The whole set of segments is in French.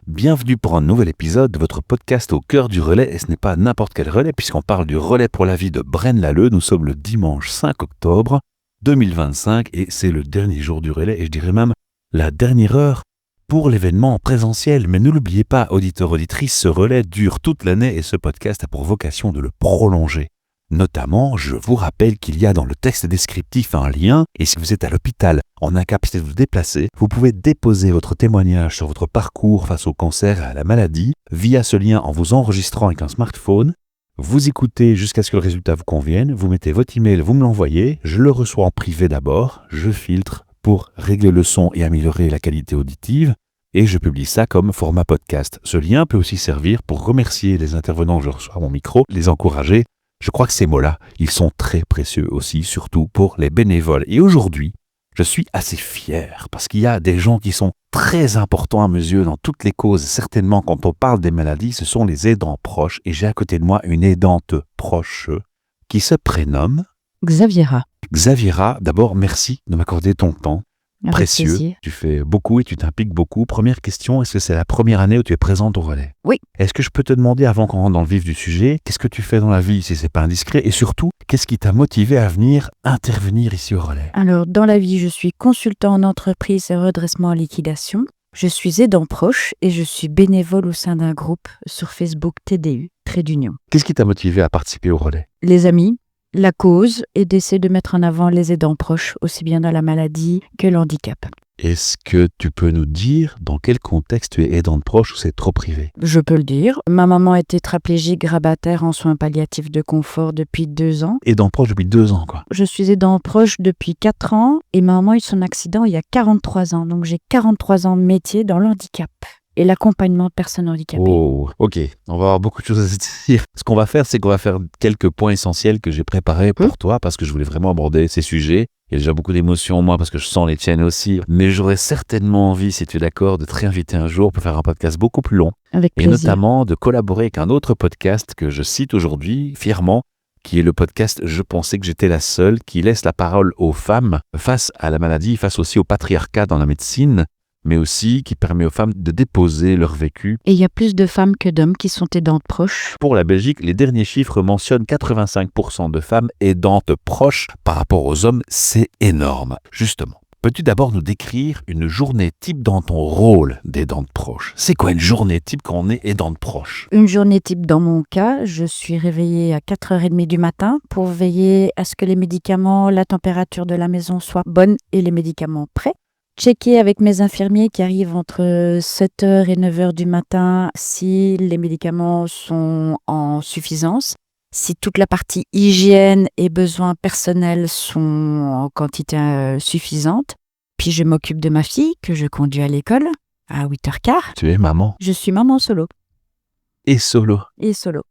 Bienvenue pour un nouvel épisode de votre podcast au cœur du relais. Et ce n'est pas n'importe quel relais puisqu'on parle du relais pour la vie de Braine Lalleud. Nous sommes le dimanche 5 octobre 2025 et c'est le dernier jour du relais et je dirais même la dernière heure pour l'événement en présentiel. Mais ne l'oubliez pas, auditeurs, auditrices, ce relais dure toute l'année et ce podcast a pour vocation de le prolonger. Notamment, je vous rappelle qu'il y a dans le texte descriptif un lien et si vous êtes à l'hôpital en incapacité de vous déplacer, vous pouvez déposer votre témoignage sur votre parcours face au cancer et à la maladie via ce lien en vous enregistrant avec un smartphone. Vous écoutez jusqu'à ce que le résultat vous convienne, vous mettez votre email, vous me l'envoyez, je le reçois en privé d'abord, je filtre pour régler le son et améliorer la qualité auditive et je publie ça comme format podcast. Ce lien peut aussi servir pour remercier les intervenants que je reçois à mon micro, les encourager. Je crois que ces mots-là, ils sont très précieux aussi, surtout pour les bénévoles. Et aujourd'hui, je suis assez fier parce qu'il y a des gens qui sont très importants à mes yeux dans toutes les causes. Certainement, quand on parle des maladies, ce sont les aidants proches. Et j'ai à côté de moi une aidante proche qui se prénomme Xaviera. Xaviera. D'abord, merci de m'accorder ton temps. Avec Précieux, plaisir. tu fais beaucoup et tu t'impliques beaucoup. Première question, est-ce que c'est la première année où tu es présente au relais? Oui. Est-ce que je peux te demander, avant qu'on rentre dans le vif du sujet, qu'est-ce que tu fais dans la vie, si c'est pas indiscret, et surtout, qu'est-ce qui t'a motivé à venir intervenir ici au relais? Alors, dans la vie, je suis consultant en entreprise et redressement en liquidation. Je suis aidant proche et je suis bénévole au sein d'un groupe sur Facebook TDU, Trait d'Union. Qu'est-ce qui t'a motivé à participer au relais? Les amis, la cause et d'essayer de mettre en avant les aidants proches, aussi bien dans la maladie que le handicap. Est-ce que tu peux nous dire dans quel contexte tu es aidante proche ou c'est trop privé? Je peux le dire, ma maman est tétraplégique grabataire en soins palliatifs de confort depuis 2 ans. Aidante proche depuis 2 ans, quoi. Je suis aidant proche depuis 4 ans et ma maman a eu son accident il y a 43 ans. Donc j'ai 43 ans de métier dans le handicap et l'accompagnement de personnes handicapées. Oh, ok. On va avoir beaucoup de choses à se dire. Ce qu'on va faire, c'est qu'on va faire quelques points essentiels que j'ai préparés pour toi parce que je voulais vraiment aborder ces sujets. Il y a déjà beaucoup d'émotions en moi parce que je sens les tiennes aussi. Mais j'aurais certainement envie, si tu es d'accord, de te réinviter un jour pour faire un podcast beaucoup plus long. Avec Et plaisir. notamment de collaborer avec un autre podcast que je cite aujourd'hui, fièrement, qui est le podcast « Je pensais que j'étais la seule », qui laisse la parole aux femmes face à la maladie, face aussi au patriarcat dans la médecine, mais aussi qui permet aux femmes de déposer leur vécu. Et il y a plus de femmes que d'hommes qui sont aidantes proches. Pour la Belgique, les derniers chiffres mentionnent 85% de femmes aidantes proches par rapport aux hommes. C'est énorme. Justement, peux-tu d'abord nous décrire une journée type dans ton rôle d'aidante proche? C'est quoi une journée type quand on est aidante proche? Une journée type dans mon cas, je suis réveillée à 4h30 du matin pour veiller à ce que les médicaments, la température de la maison soit bonne et les médicaments prêts. Checker avec mes infirmiers qui arrivent entre 7h et 9h du matin si les médicaments sont en suffisance, si toute la partie hygiène et besoins personnels sont en quantité suffisante. Puis je m'occupe de ma fille que je conduis à l'école à 8h15. Tu es maman Je suis maman solo. et solo. Et solo.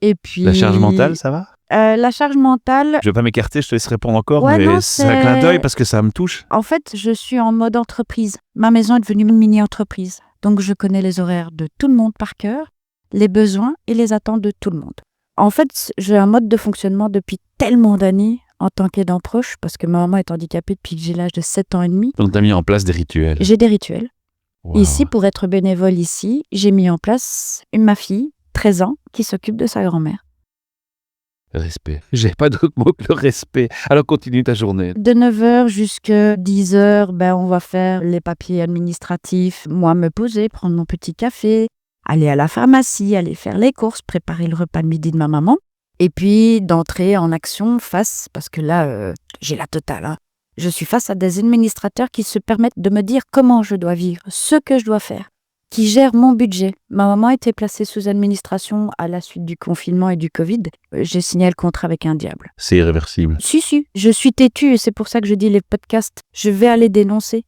Et puis... La charge mentale, ça va? La charge mentale, Je vais pas m'écarter, je te laisse répondre encore, Ouais, mais non, c'est un clin d'œil parce que ça me touche. en fait, je suis en mode entreprise. Ma maison est devenue une mini-entreprise. Donc, je connais les horaires de tout le monde par cœur, les besoins et les attentes de tout le monde. En fait, j'ai un mode de fonctionnement depuis tellement d'années en tant qu'aidant proche, parce que ma maman est handicapée depuis que j'ai l'âge de 7 ans et demi. Donc tu as mis en place des rituels. J'ai des rituels. Wow. Ici, pour être bénévole ici, j'ai mis en place ma fille, 13 ans, qui s'occupe de sa grand-mère. Respect. J'ai pas d'autre mot que le respect. Alors continue ta journée. De 9h jusqu'à 10h, on va faire les papiers administratifs, moi me poser, prendre mon petit café, aller à la pharmacie, aller faire les courses, préparer le repas de midi de ma maman, et puis d'entrer en action parce que là, j'ai la totale. Hein. Je suis face à des administrateurs qui se permettent de me dire comment je dois vivre, ce que je dois faire, qui gèrent mon budget. Ma maman a été placée sous administration à la suite du confinement et du Covid. J'ai signé le contrat avec un diable. C'est irréversible. Si, je suis têtue et c'est pour ça que je dis les podcasts. Je vais aller dénoncer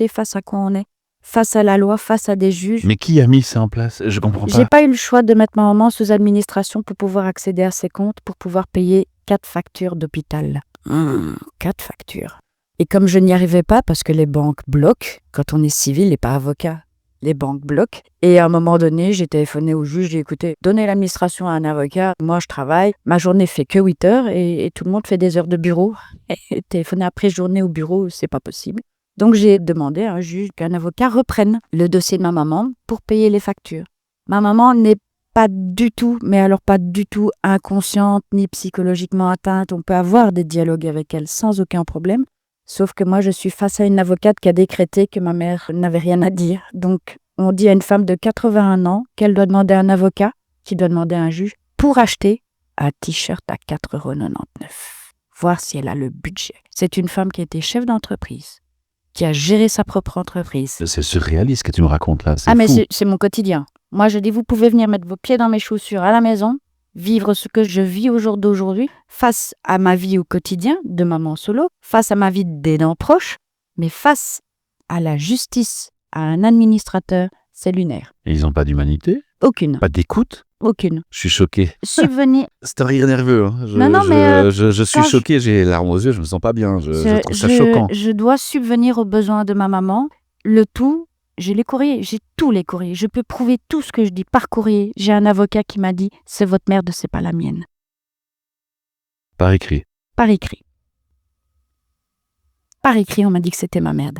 face à quoi on est. Face à la loi, face à des juges. Mais qui a mis ça en place? Je comprends J'ai pas. pas eu le choix de mettre ma maman sous administration pour pouvoir accéder à ses comptes, pour pouvoir payer 4 factures d'hôpital. 4 factures. Et comme je n'y arrivais pas parce que les banques bloquent, quand on est civil et pas avocat, les banques bloquent. Et à un moment donné, j'ai téléphoné au juge, j'ai dit, écoutez, donnez l'administration à un avocat, moi je travaille, ma journée fait que 8 heures et tout le monde fait des heures de bureau. Et téléphoner après journée au bureau, c'est pas possible. Donc j'ai demandé à un juge qu'un avocat reprenne le dossier de ma maman pour payer les factures. Ma maman n'est pas du tout, mais alors pas du tout inconsciente ni psychologiquement atteinte. On peut avoir des dialogues avec elle sans aucun problème. Sauf que moi, je suis face à une avocate qui a décrété que ma mère n'avait rien à dire. Donc, on dit à une femme de 81 ans qu'elle doit demander à un avocat, qui doit demander à un juge, pour acheter un t-shirt à 4,99 €. Voir si elle a le budget. C'est une femme qui a été chef d'entreprise, qui a géré sa propre entreprise. C'est surréaliste ce que tu me racontes là. Mais fou. c'est mon quotidien. Moi, je dis, vous pouvez venir mettre vos pieds dans mes chaussures à la maison, vivre ce que je vis au jour d'aujourd'hui, face à ma vie au quotidien de maman solo, face à ma vie d'aidant proche, mais face à la justice, à un administrateur, c'est lunaire. Et ils n'ont pas d'humanité? Aucune. Pas d'écoute? Aucune. Je suis choqué. Subvenir. C'est un rire nerveux. Hein. Je suis choqué, j'ai les larmes aux yeux, je me sens pas bien. Je trouve ça choquant. Je dois subvenir aux besoins de ma maman. Le tout, j'ai les courriers, j'ai tous les courriers. Je peux prouver tout ce que je dis par courrier. J'ai un avocat qui m'a dit, c'est votre merde, c'est pas la mienne. Par écrit. Par écrit. Par écrit, on m'a dit que c'était ma merde.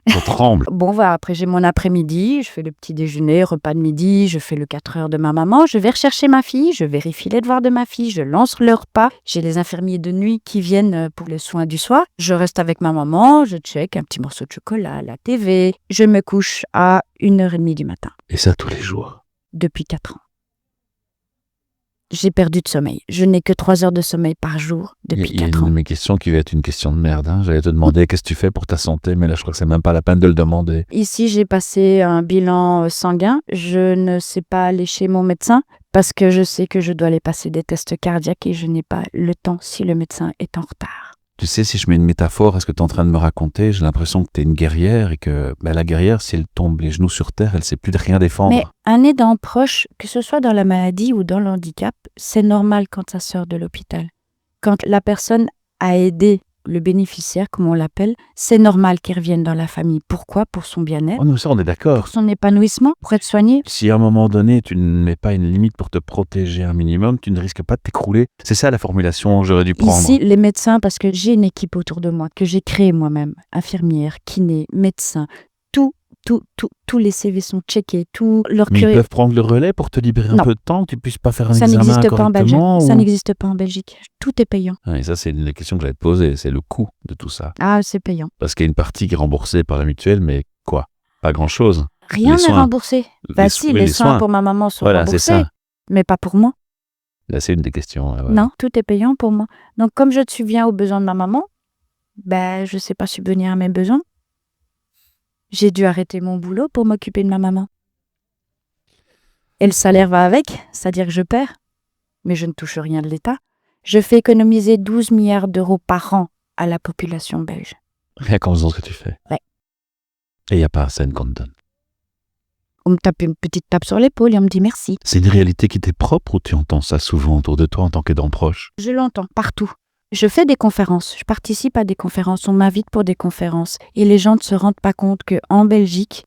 On tremble. Bon, voilà, après j'ai mon après-midi, je fais le petit déjeuner, repas de midi, je fais le 4 heures de ma maman, je vais rechercher ma fille, je vérifie les devoirs de ma fille, je lance le repas, j'ai les infirmiers de nuit qui viennent pour les soins du soir, je reste avec ma maman, je check un petit morceau de chocolat, la TV, je me couche à 1h30 du matin. Et ça tous les jours? Depuis 4 ans. J'ai perdu de sommeil. Je n'ai que 3 heures de sommeil par jour depuis 4 ans. Il y a une de mes questions qui va être une question de merde. Hein. J'allais te demander qu'est-ce que tu fais pour ta santé, mais là je crois que c'est même pas la peine de le demander. Ici, j'ai passé un bilan sanguin. Je ne sais pas aller chez mon médecin parce que je sais que je dois aller passer des tests cardiaques et je n'ai pas le temps si le médecin est en retard. Tu sais, si je mets une métaphore à ce que tu es en train de me raconter, j'ai l'impression que tu es une guerrière et que la guerrière, si elle tombe les genoux sur terre, elle sait plus de rien défendre. Mais un aidant proche, que ce soit dans la maladie ou dans le handicap, c'est normal quand ça sort de l'hôpital. Quand la personne a aidé le bénéficiaire, comme on l'appelle, c'est normal qu'il revienne dans la famille. Pourquoi? Pour son bien-être, Oh, nous, ça, on est d'accord. pour son épanouissement, pour être soigné. Si à un moment donné, tu ne mets pas une limite pour te protéger un minimum, tu ne risques pas de t'écrouler. C'est ça la formulation que j'aurais dû prendre. Ici, les médecins, parce que j'ai une équipe autour de moi, que j'ai créée moi-même, infirmières, kinés, médecins, tous les CV sont checkés, tous leurs Mais ils curés. peuvent prendre le relais pour te libérer un Non. peu de temps, que tu puisses pas faire un Ça examen n'existe pas en Belgique. correctement Ça ou- n'existe pas en Belgique. Tout est payant. Et ça, c'est une des questions que j'allais te poser, c'est le coût de tout ça. Ah, c'est payant. Parce qu'il y a une partie qui est remboursée par la mutuelle, mais quoi? Pas grand-chose. Rien Les n'est soins. remboursé. Bah si, oui, les soins pour ma maman sont Voilà, c'est remboursés, ça. mais pas pour moi. Là, c'est une des questions. Voilà. Non, tout est payant pour moi. Donc, comme je subviens aux besoins de ma maman, ben, je ne sais pas subvenir à mes besoins. J'ai dû arrêter mon boulot pour m'occuper de ma maman. Et le salaire va avec, c'est-à-dire que je perds, mais je ne touche rien de l'État. Je fais économiser 12 milliards d'euros par an à la population belge. Rien qu'en faisant ce que tu fais. Ouais. Et il n'y a pas un scène qu'on te donne. On me tape une petite tape sur l'épaule et on me dit merci. C'est une réalité qui t'est propre ou tu entends ça souvent autour de toi en tant qu'aidant proche? Je l'entends partout. Je fais des conférences, je participe à des conférences, on m'invite pour des conférences. Et les gens ne se rendent pas compte qu'en Belgique,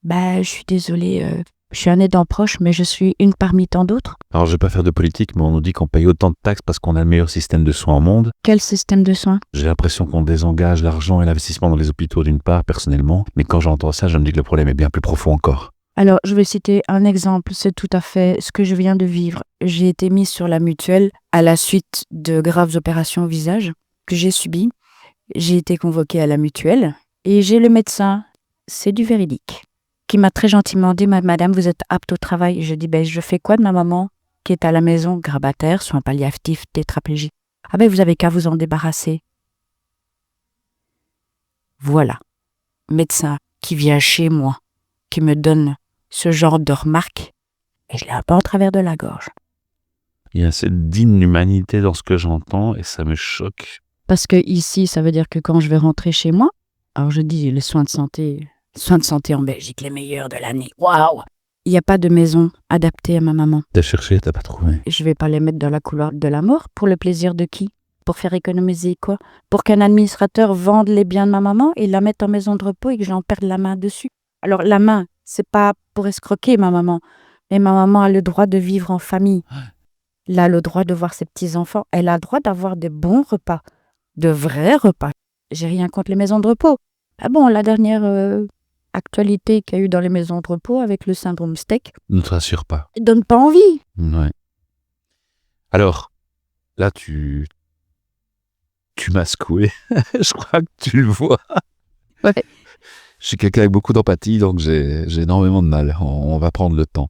je suis désolée, je suis un aidant proche, mais je suis une parmi tant d'autres. Alors, je ne vais pas faire de politique, mais on nous dit qu'on paye autant de taxes parce qu'on a le meilleur système de soins au monde. Quel système de soins? J'ai l'impression qu'on désengage l'argent et l'investissement dans les hôpitaux d'une part, personnellement. Mais quand j'entends ça, je me dis que le problème est bien plus profond encore. Alors, je vais citer un exemple, c'est tout à fait ce que je viens de vivre. J'ai été mise sur la mutuelle à la suite de graves opérations au visage que j'ai subies. J'ai été convoquée à la mutuelle et j'ai le médecin, c'est du véridique, qui m'a très gentiment dit « Madame, vous êtes apte au travail ?» Je dis « Je fais quoi de ma maman qui est à la maison, grabataire, soins palliatifs, tétraplégique ?»« Ah vous avez qu'à vous en débarrasser. » Voilà, médecin qui vient chez moi, qui me donne ce genre de remarques, et je l'ai un peu en travers de la gorge. Il y a cette d'inhumanité dans ce que j'entends et ça me choque. Parce que ici, ça veut dire que quand je vais rentrer chez moi, alors je dis les soins de santé en Belgique, les meilleurs de l'année. Waouh! Il n'y a pas de maison adaptée à ma maman. T'as cherché, t'as pas trouvé. Je vais pas les mettre dans la couloir de la mort pour le plaisir de qui? Pour faire économiser quoi? Pour qu'un administrateur vende les biens de ma maman et la mette en maison de repos et que j'en perde la main dessus. Alors la main, c'est pas pour escroquer ma maman, mais ma maman a le droit de vivre en famille. Elle a le droit de voir ses petits-enfants. Elle a le droit d'avoir des bons repas, de vrais repas. J'ai rien contre les maisons de repos, Ah bon, la dernière actualité qu'il y a eu dans les maisons de repos avec le syndrome steak Ne te rassure pas. donne pas envie. Ouais. Alors, là, tu m'as secoué. Je crois que tu le vois. Ouais. Je suis quelqu'un avec beaucoup d'empathie, donc j'ai énormément de mal. On va prendre le temps.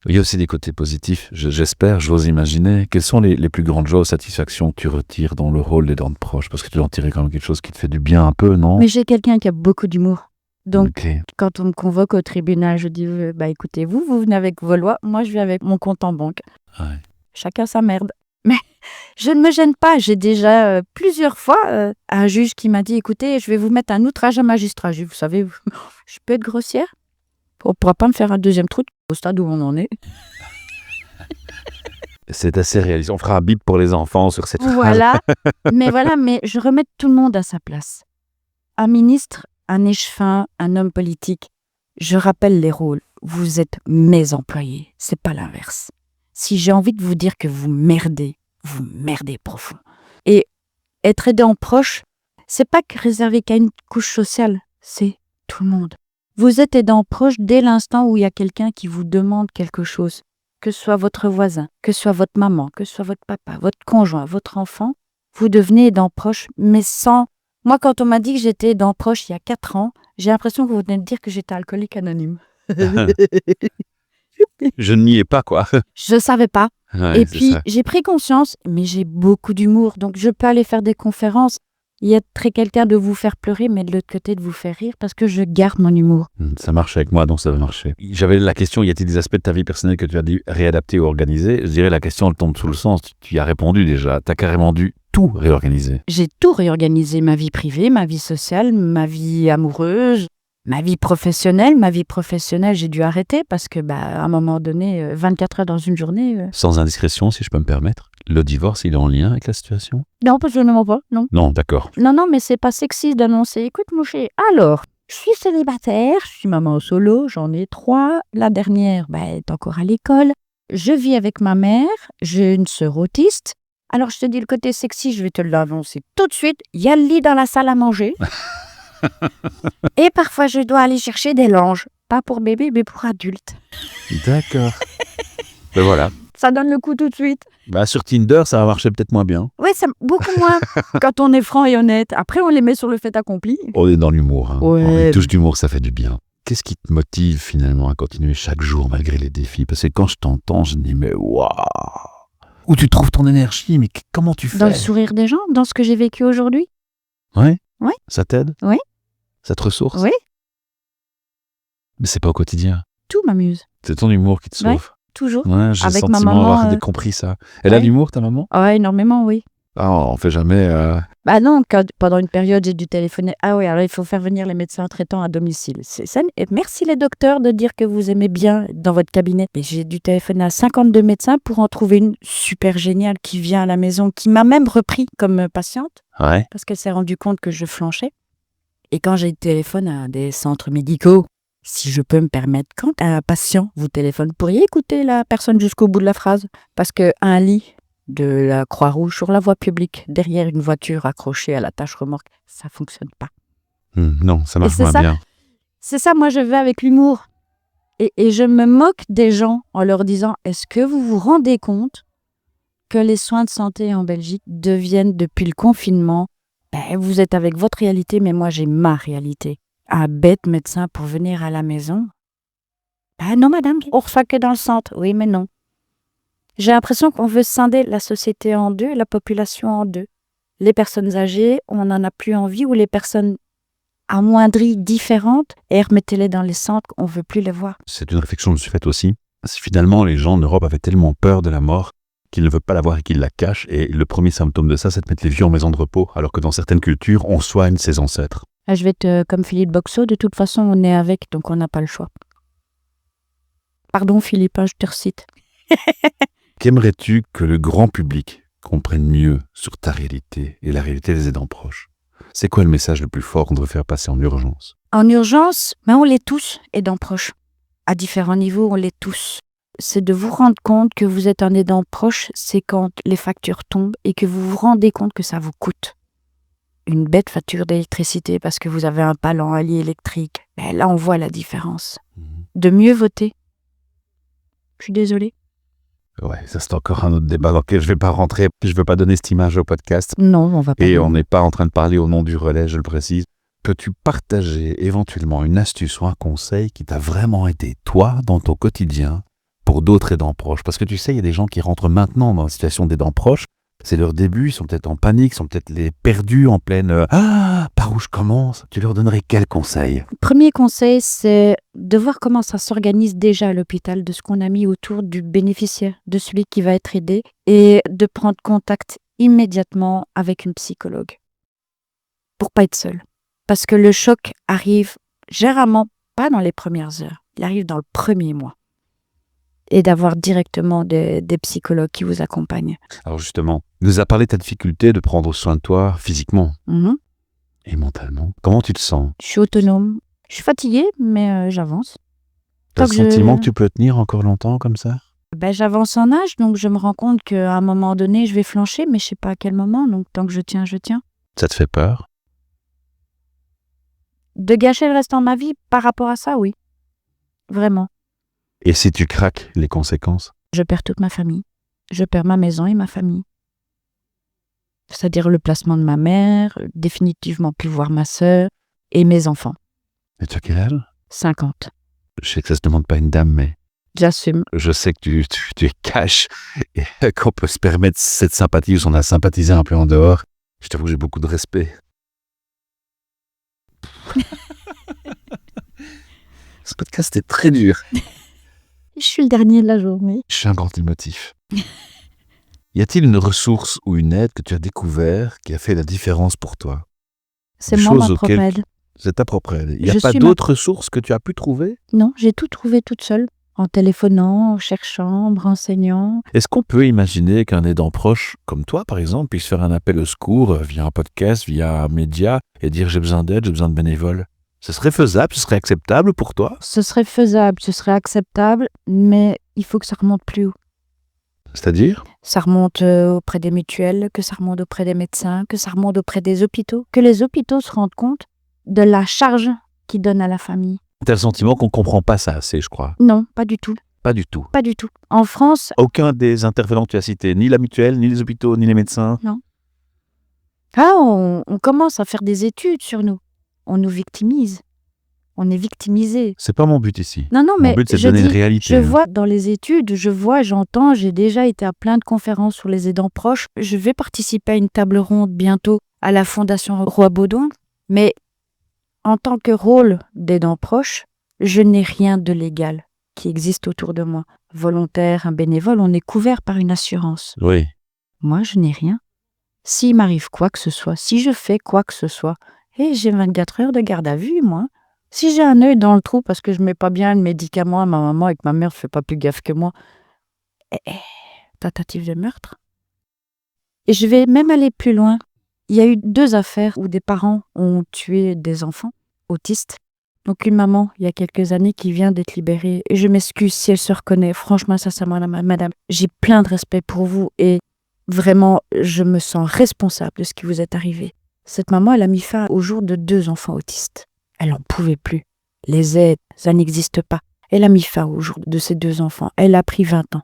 Il y a aussi des côtés positifs, j'espère, j'ose imaginer. Quelles sont les plus grandes joies ou satisfactions que tu retires dans le rôle des dents de proche? Parce que tu dois en tirer quand même quelque chose qui te fait du bien un peu, non? Mais j'ai quelqu'un qui a beaucoup d'humour. Donc, Ok. quand on me convoque au tribunal, je dis écoutez, vous venez avec vos lois, moi je viens avec mon compte en banque. Ouais. Chacun sa merde. Mais je ne me gêne pas. J'ai déjà plusieurs fois un juge qui m'a dit écoutez, je vais vous mettre un outrage à magistrat. J'ai dit, vous savez, je peux être grossière. On ne pourra pas me faire un deuxième truc au stade où on en est. C'est assez réaliste. On fera un bip pour les enfants sur cette phrase. Voilà. mais je remets tout le monde à sa place. Un ministre, un échevin, un homme politique. Je rappelle les rôles. Vous êtes mes employés. C'est pas l'inverse. Si j'ai envie de vous dire que vous merdez profond. Et être aidant proche, c'est pas que réservé qu'à une couche sociale, c'est tout le monde. Vous êtes aidant proche dès l'instant où il y a quelqu'un qui vous demande quelque chose, que ce soit votre voisin, que ce soit votre maman, que ce soit votre papa, votre conjoint, votre enfant, vous devenez aidant proche, mais sans... Moi, quand on m'a dit que j'étais aidant proche il y a 4 ans, j'ai l'impression que vous venez de dire que j'étais alcoolique anonyme. Je n'y ai pas, quoi. Je savais pas. Ouais, Et c'est puis, ça. j'ai pris conscience, mais j'ai beaucoup d'humour, donc je peux aller faire des conférences. Il y a très quelqu'un de vous faire pleurer, mais de l'autre côté de vous faire rire, parce que je garde mon humour. Ça marche avec moi, donc ça va marcher. J'avais la question, y a-t-il des aspects de ta vie personnelle que tu as dû réadapter ou organiser? Je dirais la question, elle tombe sous le sens. Tu y as répondu déjà. Tu as carrément dû tout réorganiser. J'ai tout réorganisé, ma vie privée, ma vie sociale, ma vie amoureuse, ma vie professionnelle. Ma vie professionnelle, j'ai dû arrêter parce que, à un moment donné, 24 heures dans une journée... Sans indiscrétion, si je peux me permettre, le divorce, il est en lien avec la situation? Non, parce que je ne mens pas, non. Non, d'accord. Non, mais c'est pas sexy d'annoncer. Écoute, mon chéri, alors, je suis célibataire, je suis maman solo, j'en ai 3. La dernière, est encore à l'école. Je vis avec ma mère, j'ai une sœur autiste. Alors, je te dis le côté sexy, je vais te l'annoncer tout de suite. Il y a le lit dans la salle à manger. Et parfois, je dois aller chercher des langes. Pas pour bébé, mais pour adultes. D'accord. Ben voilà. Ça donne le coup tout de suite. Sur Tinder, ça va marcher peut-être moins bien. Oui, c'est beaucoup moins quand on est franc et honnête. Après, on les met sur le fait accompli. On est dans l'humour. Hein. Ouais. Une touche d'humour, ça fait du bien. Qu'est-ce qui te motive finalement à continuer chaque jour malgré les défis? Parce que quand je t'entends, je me dis mais waouh! Où tu trouves ton énergie? Mais comment tu fais? Dans le sourire des gens, dans ce que j'ai vécu aujourd'hui. Ouais? Ouais. Ça t'aide? Oui. Ça te ressource? Oui. Mais c'est pas au quotidien. Tout m'amuse. C'est ton humour qui te sauve. Ouais. Toujours. Ouais, j'ai le Avec ma sentiment maman, d'avoir compris ça. Elle a ouais. l'humour, ta maman? Ah, énormément, oui. Ah, on fait jamais... Non, pendant une période, j'ai dû téléphoner. Ah oui, alors il faut faire venir les médecins traitants à domicile. C'est ça. Et merci les docteurs de dire que vous aimez bien dans votre cabinet. Mais j'ai dû téléphoner à 52 médecins pour en trouver une super géniale qui vient à la maison, qui m'a même repris comme patiente. Ouais. Parce qu'elle s'est rendue compte que je flanchais. Et quand j'ai téléphone à des centres médicaux, si je peux me permettre, quand un patient vous téléphone, vous pourriez écouter la personne jusqu'au bout de la phrase? Parce qu'un lit de la Croix-Rouge sur la voie publique, derrière une voiture accrochée à la tâche-remorque, ça fonctionne pas. Non, ça marche c'est moins ça. bien. C'est ça, moi je vais avec l'humour. Et je me moque des gens en leur disant, est-ce que vous vous rendez compte que les soins de santé en Belgique deviennent depuis le confinement, vous êtes avec votre réalité, mais moi j'ai ma réalité. Un bête médecin pour venir à la maison? Non madame, on reçoit que dans le centre. Oui, mais non. J'ai l'impression qu'on veut scinder la société en deux, la population en deux. Les personnes âgées, on n'en a plus envie, ou les personnes amoindries, différentes, et remettez-les dans les centres, on ne veut plus les voir. C'est une réflexion que je me suis faite aussi. Finalement, les gens en Europe avaient tellement peur de la mort qu'ils ne veulent pas la voir et qu'ils la cachent. Et le premier symptôme de ça, c'est de mettre les vieux en maison de repos, alors que dans certaines cultures, on soigne ses ancêtres. Je vais être comme Philippe Boxeau, de toute façon, on est avec, donc on n'a pas le choix. Pardon Philippe, je te recite. Qu'aimerais-tu que le grand public comprenne mieux sur ta réalité et la réalité des aidants proches? C'est quoi le message le plus fort qu'on devrait faire passer en urgence? En urgence, on l'est tous, aidants proches. À différents niveaux, on l'est tous. C'est de vous rendre compte que vous êtes un aidant proche, c'est quand les factures tombent et que vous vous rendez compte que ça vous coûte. une bête facture d'électricité parce que vous avez un palan à lit électrique, ben là, on voit la différence. De mieux voter. Je suis désolée. Ouais, ça c'est encore un autre débat dans lequel je ne vais pas rentrer. Je ne veux pas donner cette image au podcast. Non, on va pas. Et on n'est pas en train de parler au nom du relais, je le précise. Peux-tu partager éventuellement une astuce ou un conseil qui t'a vraiment aidé, toi, dans ton quotidien, pour d'autres aidants proches? Parce que tu sais, il y a des gens qui rentrent maintenant dans la situation d'aidants proches. C'est leur début, ils sont peut-être en panique, ils sont peut-être les perdus en pleine par où je commence? Tu leur donnerais quel conseil? Premier conseil, c'est de voir comment ça s'organise déjà à l'hôpital, de ce qu'on a mis autour du bénéficiaire, de celui qui va être aidé, et de prendre contact immédiatement avec une psychologue pour pas être seul. Parce que le choc arrive généralement pas dans les premières heures, il arrive dans le premier mois. Et d'avoir directement des psychologues qui vous accompagnent. Alors justement, il nous a parlé de ta difficulté de prendre soin de toi physiquement et mentalement. Comment tu te sens? Je suis autonome. Je suis fatiguée, mais j'avance. T'as le sentiment que tu peux tenir encore longtemps comme ça? J'avance en âge, donc je me rends compte qu'à un moment donné, je vais flancher, mais je sais pas à quel moment. Donc tant que je tiens, je tiens. Ça te fait peur? De gâcher le restant de ma vie par rapport à ça, oui. Vraiment. Et si tu craques, les conséquences? Je perds toute ma famille. Je perds ma maison et ma famille. C'est-à-dire le placement de ma mère, définitivement plus voir ma sœur et mes enfants. Et tu as quel âge? 50. Je sais que ça se demande pas à une dame, mais J'assume. je sais que tu es cash et qu'on peut se permettre cette sympathie ou on a sympathisé un peu en dehors. Je t'avoue que j'ai beaucoup de respect. Ce podcast est très dur. Je suis le dernier de la journée. Je suis un grand émotif. Y a-t-il une ressource ou une aide que tu as découvert qui a fait la différence pour toi? C'est Des moi choses ma propre auxquelles- aide. C'est ta propre aide. Il n'y a Je pas suis d'autres ressources que tu as pu trouver? Non, j'ai tout trouvé toute seule. En téléphonant, en cherchant, en me renseignant. Est-ce qu'on peut imaginer qu'un aidant proche, comme toi par exemple, puisse faire un appel au secours via un podcast, via un média, et dire j'ai besoin d'aide, j'ai besoin de bénévoles? Ce serait faisable, ce serait acceptable pour toi? Ce serait faisable, ce serait acceptable, mais il faut que ça remonte plus haut. C'est-à-dire? Ça remonte auprès des mutuelles, que ça remonte auprès des médecins, que ça remonte auprès des hôpitaux, que les hôpitaux se rendent compte de la charge qu'ils donnent à la famille. T'as le sentiment qu'on ne comprend pas ça assez, je crois. Non, pas du tout. Pas du tout. Pas du tout. En France, Aucun des intervenants que tu as cités, ni la mutuelle, ni les hôpitaux, ni les médecins. on commence à faire des études sur nous. On nous victimise. On est victimisé. C'est pas mon but ici. Non, Mon mais but, c'est de je donner dis, une réalité. je vois dans les études, j'entends, j'ai déjà été à plein de conférences sur les aidants proches. Je vais participer à une table ronde bientôt à la Fondation Roi-Baudouin. Mais en tant que rôle d'aidant proche, je n'ai rien de légal qui existe autour de moi. Volontaire, un bénévole, on est couvert par une assurance. Oui. Moi, je n'ai rien. S'il m'arrive quoi que ce soit, si je fais quoi que ce soit, et j'ai 24 heures de garde à vue, moi. Si j'ai un œil dans le trou parce que je mets pas bien le médicament à ma maman et que ma mère ne fait pas plus gaffe que moi, tentative de meurtre. Et je vais même aller plus loin. Il y a eu 2 affaires où des parents ont tué des enfants autistes. Donc une maman, il y a quelques années, qui vient d'être libérée. Et je m'excuse si elle se reconnaît. Franchement, sincèrement, madame, j'ai plein de respect pour vous et vraiment, je me sens responsable de ce qui vous est arrivé. Cette maman, elle a mis fin au jour de 2 enfants autistes. Elle n'en pouvait plus. Les aides, ça n'existe pas. Elle a mis fin au jour de ces 2 enfants. Elle a pris 20 ans.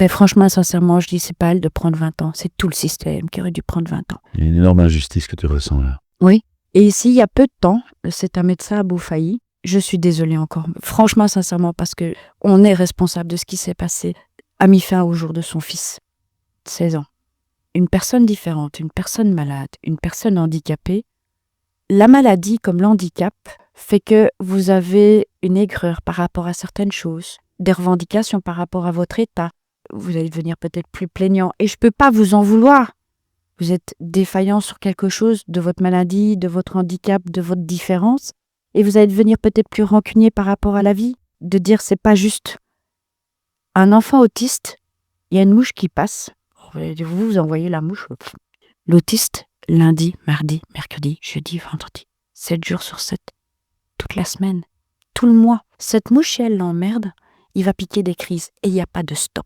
Franchement, sincèrement, je dis, c'est pas elle de prendre 20 ans. C'est tout le système qui aurait dû prendre 20 ans. Il y a une énorme injustice que tu ressens là. Oui. Et ici, il y a peu de temps, c'est un médecin à Beaufailly. Je suis désolée encore. Franchement, sincèrement, parce que on est responsable de ce qui s'est passé. A mis fin au jour de son fils. 16 ans. Une personne différente, une personne malade, une personne handicapée. La maladie, comme l'handicap, fait que vous avez une aigreur par rapport à certaines choses, des revendications par rapport à votre état. Vous allez devenir peut-être plus plaignant. Et je ne peux pas vous en vouloir. Vous êtes défaillant sur quelque chose de votre maladie, de votre handicap, de votre différence. Et vous allez devenir peut-être plus rancunier par rapport à la vie. De dire c'est pas juste. Un enfant autiste, il y a une mouche qui passe. Vous envoyez la mouche. L'autiste, lundi, mardi, mercredi, jeudi, vendredi. 7 jours sur 7. Toute la semaine. Tout le mois. Cette mouche, si elle l'emmerde, il va piquer des crises. Et il n'y a pas de stop.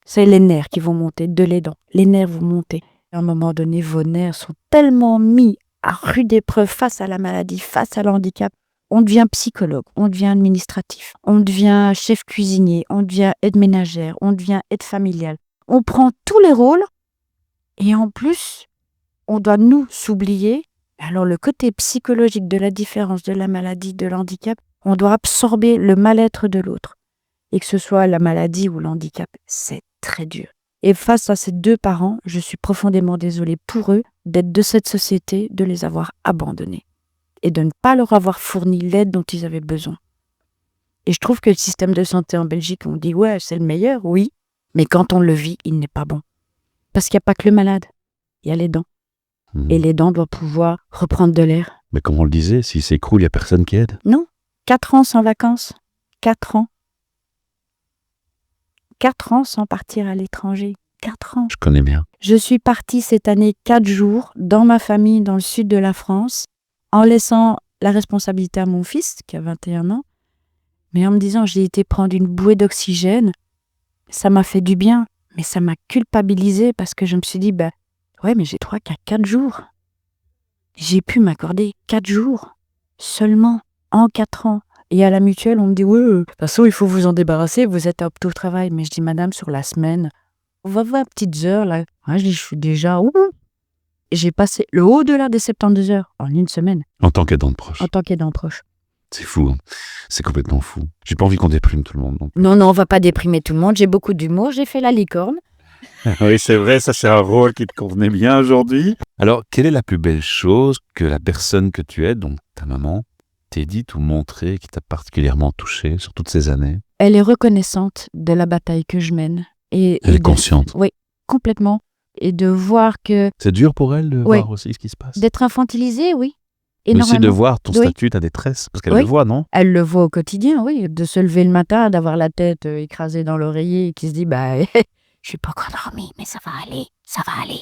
C'est les nerfs qui vont monter de les dents. Les nerfs vont monter. À un moment donné, vos nerfs sont tellement mis à rude épreuve face à la maladie, face à l'handicap. On devient psychologue, on devient administratif, on devient chef cuisinier, on devient aide ménagère, on devient aide familiale. On prend tous les rôles et en plus, on doit nous s'oublier. Alors le côté psychologique de la différence, de la maladie, de l'handicap, on doit absorber le mal-être de l'autre. Et que ce soit la maladie ou l'handicap, c'est très dur. Et face à ces deux parents, je suis profondément désolée pour eux d'être de cette société, de les avoir abandonnés et de ne pas leur avoir fourni l'aide dont ils avaient besoin. Et je trouve que le système de santé en Belgique, on dit ouais, c'est le meilleur, oui, mais quand on le vit, il n'est pas bon. Parce qu'il n'y a pas que le malade, il y a les dents. Et les dents doivent pouvoir reprendre de l'air. Mais comme on le disait, s'il s'écroule, il n'y a personne qui aide. Non, 4 ans sans vacances, 4 ans. 4 ans sans partir à l'étranger, 4 ans. Je connais bien. Je suis partie cette année 4 jours dans ma famille dans le sud de la France, en laissant la responsabilité à mon fils, qui a 21 ans, mais en me disant j'ai été prendre une bouée d'oxygène. Ça m'a fait du bien, mais ça m'a culpabilisée parce que je me suis dit, ouais, mais j'ai droit qu'à 4 jours. J'ai pu m'accorder 4 jours seulement en 4 ans. Et à la mutuelle, on me dit, ouais, de toute façon, il faut vous en débarrasser, vous êtes apte au travail. Mais je dis, madame, sur la semaine, on va voir petites heures, là. Ouais, je suis déjà, j'ai passé le au-delà des 72 heures en une semaine. En tant qu'aidant de proche. En tant qu'aidant proche. C'est fou, hein. C'est complètement fou. J'ai pas envie qu'on déprime tout le monde. Non, on va pas déprimer tout le monde. J'ai beaucoup d'humour, j'ai fait la licorne. Oui, c'est vrai, ça c'est un rôle qui te convenait bien aujourd'hui. Alors, quelle est la plus belle chose que la personne que tu aides, donc ta maman, t'ait dit ou montré qui t'a particulièrement touché sur toutes ces années? Elle est reconnaissante de la bataille que je mène. Elle est consciente. Oui, complètement. Et de voir que... C'est dur pour elle de voir aussi ce qui se passe? D'être infantilisée, oui. Mais aussi de voir ton statut, ta détresse, parce qu'elle le voit, non? Elle le voit au quotidien, oui. De se lever le matin, d'avoir la tête écrasée dans l'oreiller et qui se dit, je suis pas encore dormie, mais ça va aller, ça va aller.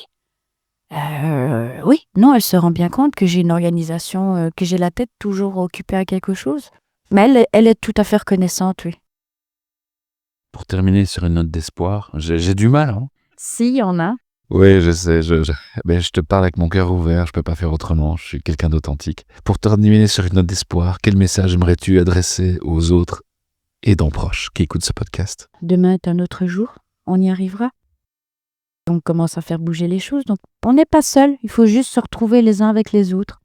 Oui, non, elle se rend bien compte que j'ai une organisation, que j'ai la tête toujours occupée à quelque chose. Mais elle est tout à fait reconnaissante, oui. Pour terminer sur une note d'espoir, j'ai du mal, hein? Si, il y en a. Oui, je sais, mais je te parle avec mon cœur ouvert, je peux pas faire autrement, je suis quelqu'un d'authentique. Pour terminer sur une note d'espoir, quel message aimerais-tu adresser aux autres aidants proches qui écoutent ce podcast? Demain est un autre jour, on y arrivera. On commence à faire bouger les choses, donc on n'est pas seul, il faut juste se retrouver les uns avec les autres.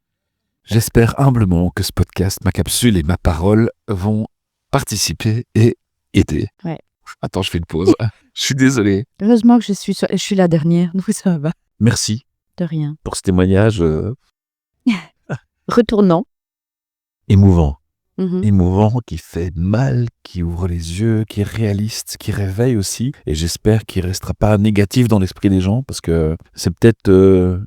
J'espère humblement que ce podcast, ma capsule et ma parole vont participer et aider. Ouais. Attends, je fais une pause. Je suis désolé. Heureusement que je suis la dernière, donc ça va. Merci. De rien. Pour ce témoignage retournant. Émouvant. Émouvant, qui fait mal, qui ouvre les yeux, qui est réaliste, qui réveille aussi. Et j'espère qu'il ne restera pas négatif dans l'esprit des gens, parce que c'est peut-être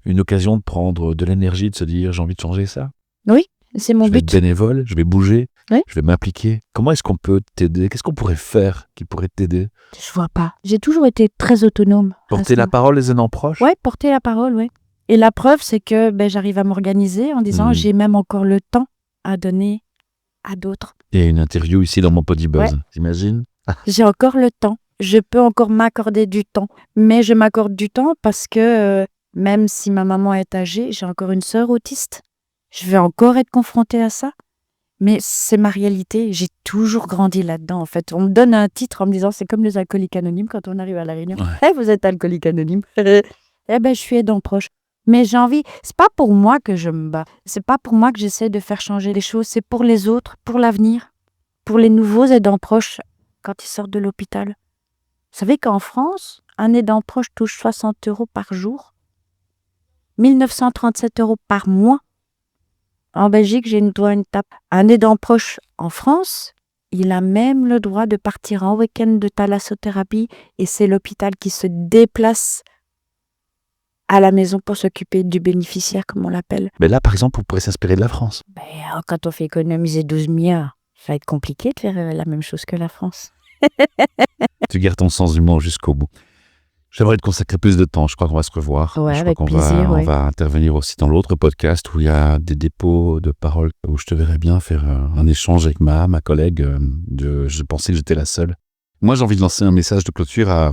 une occasion de prendre de l'énergie, de se dire j'ai envie de changer ça. Oui, c'est mon but. Je vais être bénévole, je vais bouger, oui. Je vais m'impliquer. Comment est-ce qu'on peut t'aider? Qu'est-ce qu'on pourrait faire qui pourrait t'aider? Je vois pas. J'ai toujours été très autonome. Porter la parole des aidants proches? Oui, porter la parole, oui. Et la preuve, c'est que j'arrive à m'organiser en disant j'ai même encore le temps à donner à d'autres. Il y a une interview ici dans mon Podibuzz, t'imagines? J'ai encore le temps. Je peux encore m'accorder du temps. Mais je m'accorde du temps parce que même si ma maman est âgée, j'ai encore une sœur autiste. Je vais encore être confrontée à ça. Mais c'est ma réalité. J'ai toujours grandi là-dedans, en fait. On me donne un titre en me disant c'est comme les alcooliques anonymes quand on arrive à la réunion. Ouais. Vous êtes alcoolique anonyme. Je suis aidant proche. Mais j'ai envie, c'est pas pour moi que je me bats. C'est pas pour moi que j'essaie de faire changer les choses. C'est pour les autres, pour l'avenir, pour les nouveaux aidants proches quand ils sortent de l'hôpital. Vous savez qu'en France, un aidant proche touche 60 € par jour, 1 937 € par mois. En Belgique, j'ai le droit à une tape. Un aidant proche en France, il a même le droit de partir en week-end de thalassothérapie et c'est l'hôpital qui se déplace à la maison pour s'occuper du bénéficiaire, comme on l'appelle. Mais là, par exemple, on pourrait s'inspirer de la France. Quand on fait économiser 12 milliards, ça va être compliqué de faire la même chose que la France. Tu gardes ton sens d'humour jusqu'au bout. J'aimerais te consacrer plus de temps. Je crois qu'on va se revoir. Ouais, je avec crois qu'on plaisir. On va intervenir aussi dans l'autre podcast où il y a des dépôts de paroles où je te verrais bien faire un échange avec ma collègue. Je pensais que j'étais la seule. Moi, j'ai envie de lancer un message de clôture à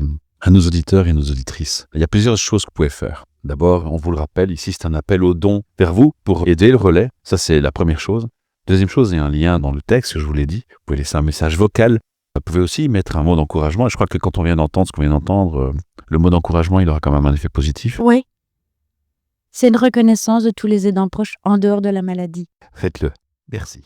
nos auditeurs et nos auditrices. Il y a plusieurs choses que vous pouvez faire. D'abord, on vous le rappelle, ici c'est un appel au don vers vous pour aider le relais. Ça, c'est la première chose. Deuxième chose, il y a un lien dans le texte, je vous l'ai dit. Vous pouvez laisser un message vocal. Vous pouvez aussi mettre un mot d'encouragement. Et je crois que quand on vient d'entendre ce qu'on vient d'entendre, le mot d'encouragement, il aura quand même un effet positif. Oui. C'est une reconnaissance de tous les aidants proches en dehors de la maladie. Faites-le. Merci.